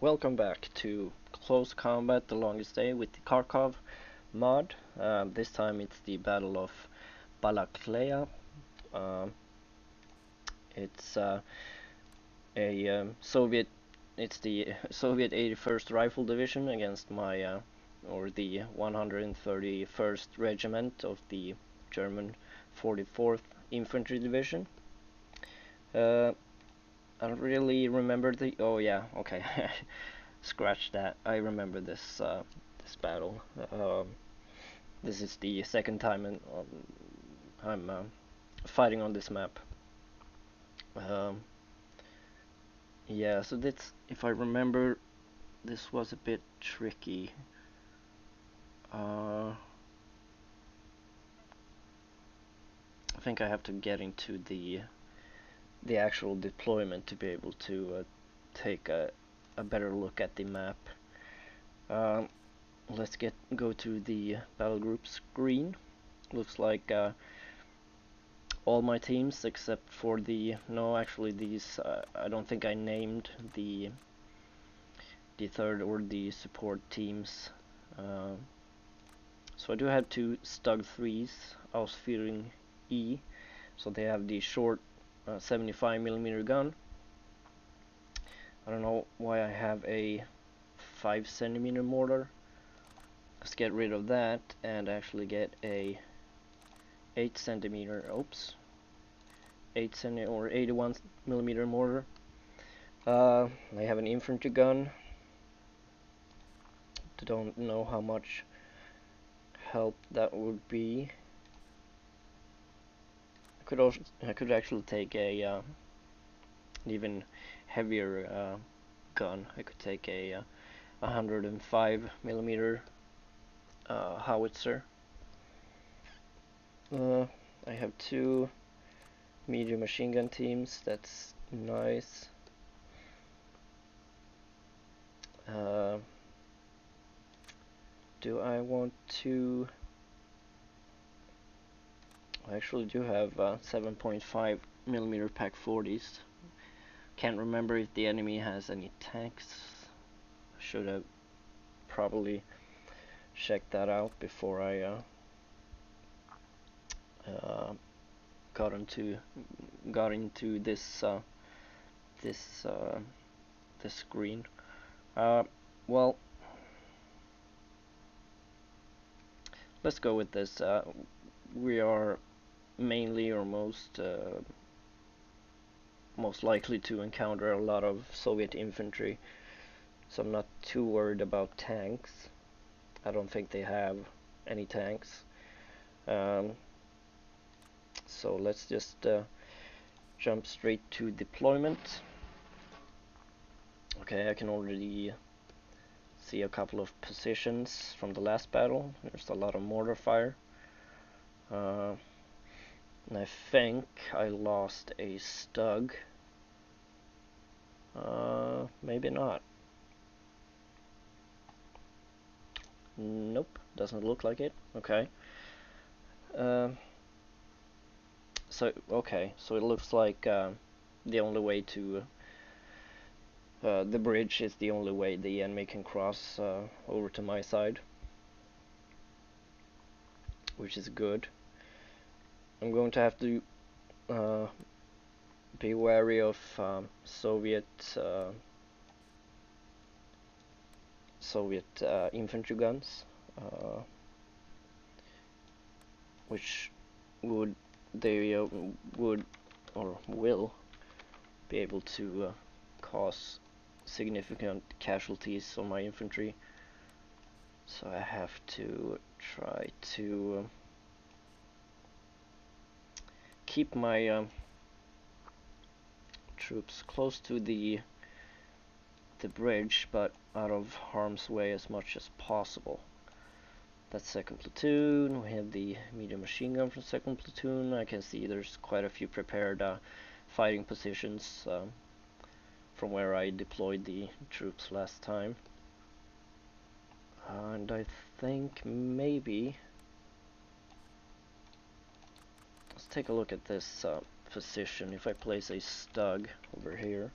Welcome back to Close Combat: The Longest Day with the Kharkov mod. This time it's the Battle of Balakleia. Um, it's a Soviet. It's the Soviet 81st Rifle Division against or the 131st Regiment of the German 44th Infantry Division. I don't really remember the. Oh yeah, okay. Scratch that. I remember this battle. This is the second time I'm fighting on this map. Um, yeah, so that's, if I remember, this was a bit tricky. I think I have to get into the actual deployment to be able to take a better look at the map. Um, let's go to the battle group screen. Looks like all my teams except for no, actually these I don't think I named the third or the support teams. So I do have two Stug 3s Ausführung E, so they have the short 75mm gun. I don't know why I have a 5cm mortar. Let's get rid of that and actually get a 8cm, oops, 8cm or 81mm mortar. I have an infantry gun. Don't know how much help that would be. I could actually take a even heavier gun. I could take a 105mm howitzer. I have two medium machine gun teams. That's nice. Do I want to? I actually do have 7.5mm Pak 40s. Can't remember if the enemy has any tanks. Should have probably checked that out before I got into this this screen. Well, let's go with this. We are mainly or most likely to encounter a lot of Soviet infantry, so I'm not too worried about tanks. I don't think they have any tanks. So let's just jump straight to deployment. Okay, I can already see a couple of positions from the last battle. There's a lot of mortar fire. And I think I lost a Stug. Maybe not. Nope, doesn't look like it. Okay. So it looks like the only way to the bridge is the only way the enemy can cross over to my side, which is good. I'm going to have to be wary of Soviet infantry guns, which would or will be able to cause significant casualties on my infantry. So I have to try to keep my troops close to the bridge, but out of harm's way as much as possible. That's second platoon. We have the medium machine gun from second platoon. I can see there's quite a few prepared fighting positions from where I deployed the troops last time. And I think maybe let's take a look at this position. If I place a Stug over here,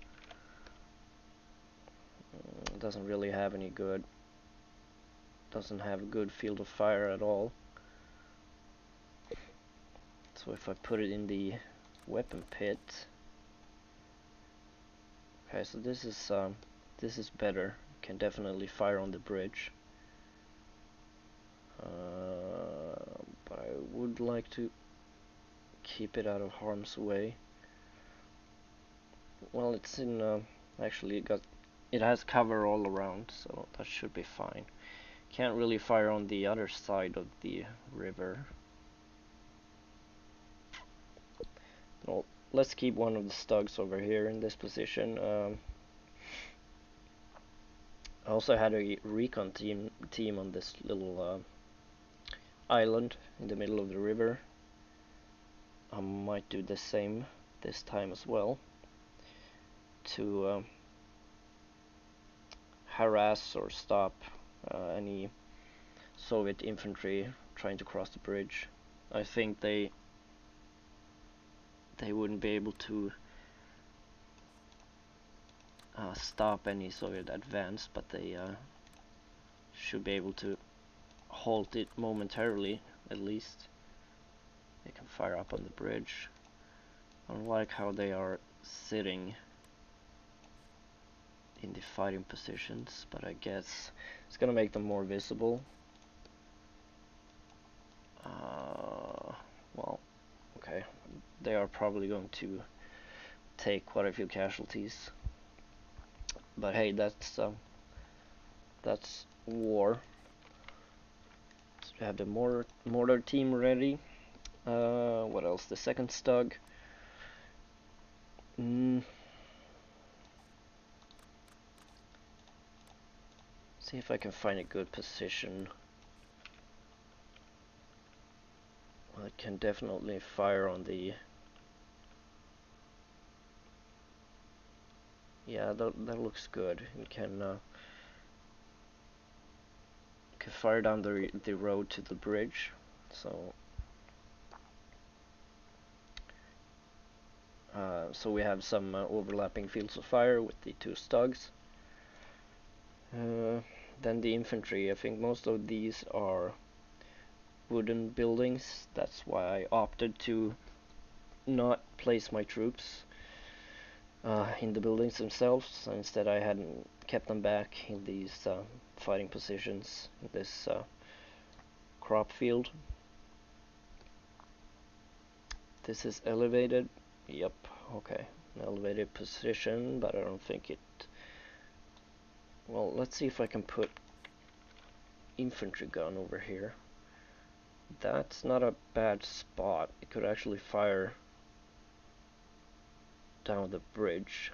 doesn't really have any good, doesn't have a good field of fire at all. So if I put it in the weapon pit, okay, so this is better. Can definitely fire on the bridge. But I would like to keep it out of harm's way. Well, it's in actually it has cover all around, so that should be fine. Can't really fire on the other side of the river. Well, let's keep one of the stugs over here in this position. I also had a recon team on this little island in the middle of the river. I might do the same this time as well to harass or stop any Soviet infantry trying to cross the bridge. I think they wouldn't be able to stop any Soviet advance, but they should be able to halt it momentarily, at least. They can fire up on the bridge. I don't like how they are sitting in the fighting positions, but I guess it's gonna make them more visible. Well, okay, they are probably going to take quite a few casualties, but hey, that's war. So we have the mortar team ready. What else? The second stug. See if I can find a good position. Well, it can definitely fire on the. Yeah, that looks good. It can fire down the road to the bridge. So so we have some overlapping fields of fire with the two stugs. Then the infantry. I think most of these are wooden buildings. That's why I opted to not place my troops in the buildings themselves. So instead I hadn't kept them back in these fighting positions in this crop field. This is elevated. Yep, okay. An elevated position, but I don't think it... Well, let's see if I can put infantry gun over here. That's not a bad spot. It could actually fire down the bridge,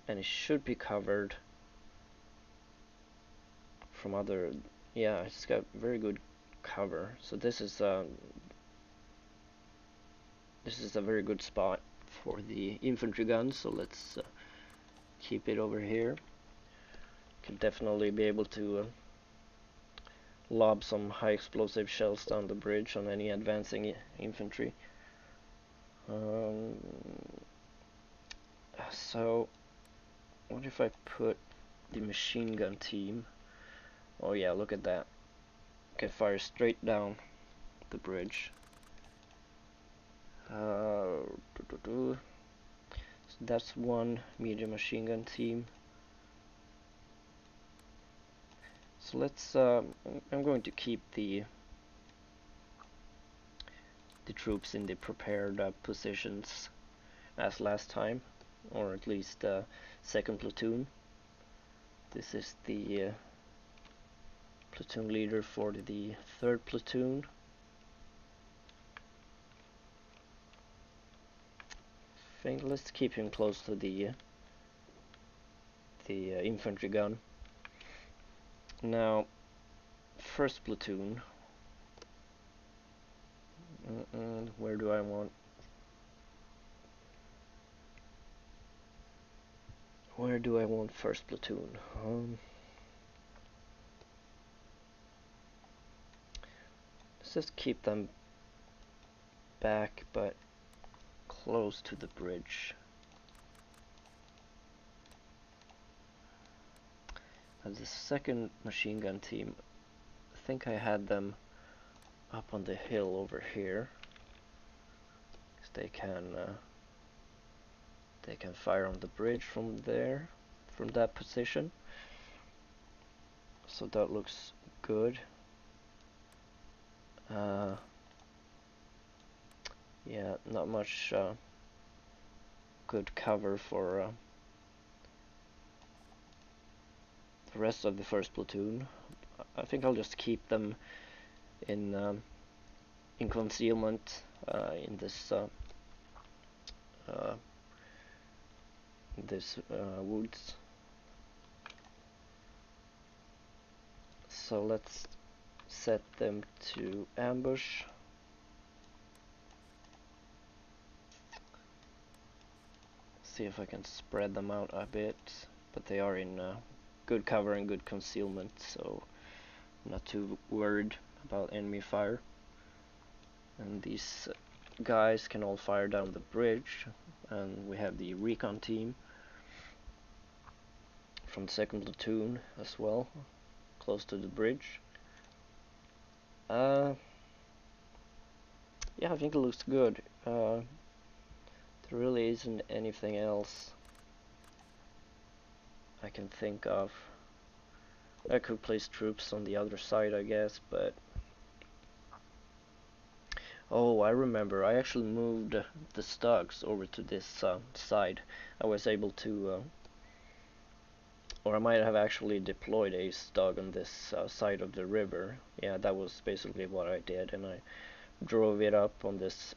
and it should be covered from other... Yeah, it's got very good cover. So this is a very good spot for the infantry gun. So let's keep it over here. Could definitely be able to lob some high explosive shells down the bridge on any advancing infantry. So what if I put the machine gun team? Oh yeah, look at that. Can fire straight down the bridge. So that's one medium machine gun team. So let's I'm going to keep the troops in the prepared positions as last time, or at least second platoon. This is the platoon leader for the third platoon. I think let's keep him close to the infantry gun. Now, first platoon. Where do I want? Where do I want first platoon? Let's just keep them back, but close to the bridge. As the second machine gun team, I think I had them up on the hill over here, because they can fire on the bridge from there, from that position. So that looks good. Yeah, not much good cover for the rest of the first platoon. I think I'll just keep them in concealment in this woods. So let's set them to ambush. See if I can spread them out a bit, but they are in good cover and good concealment, so I'm not too worried about enemy fire. And these guys can all fire down the bridge, and we have the recon team from the second platoon as well, close to the bridge. Yeah, I think it looks good. There really isn't anything else I can think of. I could place troops on the other side, I guess, but oh, I remember, I actually moved the Stugs over to this side. I was able to, or I might have actually deployed a Stug on this side of the river. Yeah, that was basically what I did, and I drove it up on this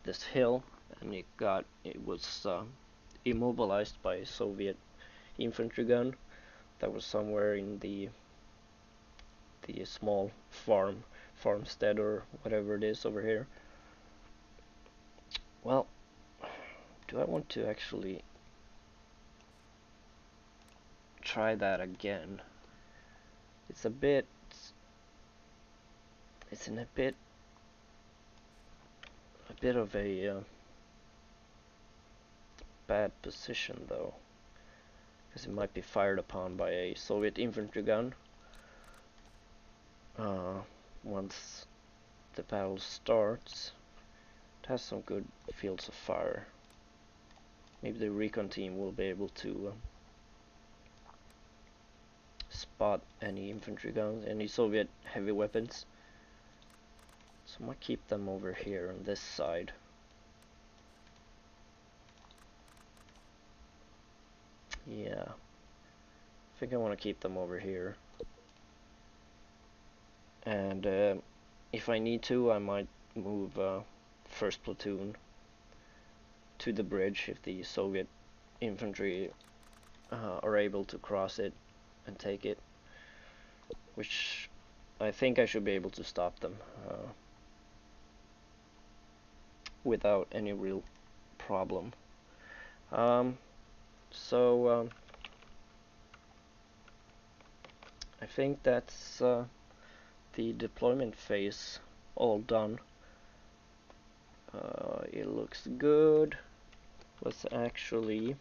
this hill, and it was immobilized by a Soviet infantry gun that was somewhere in the small farmstead or whatever it is over here. Well, do I want to actually try that again? It's in a bit of a bad position though, because it might be fired upon by a Soviet infantry gun once the battle starts. It has some good fields of fire. Maybe the recon team will be able to spot any infantry guns, any Soviet heavy weapons. So I might keep them over here on this side. Yeah, I think I want to keep them over here. And if I need to, I might move first platoon to the bridge if the Soviet infantry are able to cross it and take it, which I think I should be able to stop them without any real problem. So I think that's the deployment phase all done. It looks good. Let's actually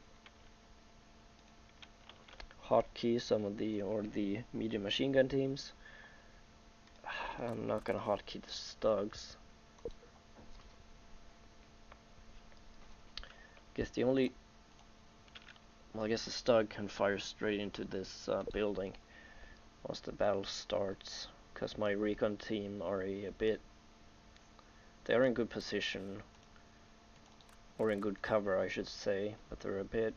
hotkey some of the medium machine gun teams. I'm not gonna hotkey the Stugs. Guess the only, well, I guess the Stug can fire straight into this building once the battle starts, because my recon team are they're in good position, or in good cover I should say, but they're a bit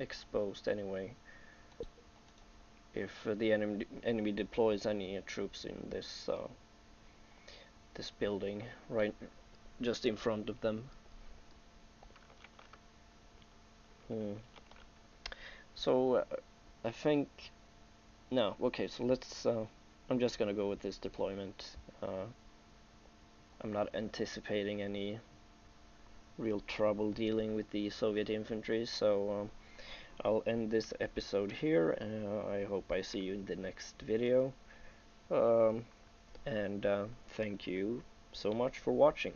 exposed anyway. If the enemy deploys any troops in this this building right just in front of them. So I think no. Okay, so let's. I'm just gonna go with this deployment. I'm not anticipating any real trouble dealing with the Soviet infantry, so I'll end this episode here. I hope I see you in the next video. And thank you so much for watching.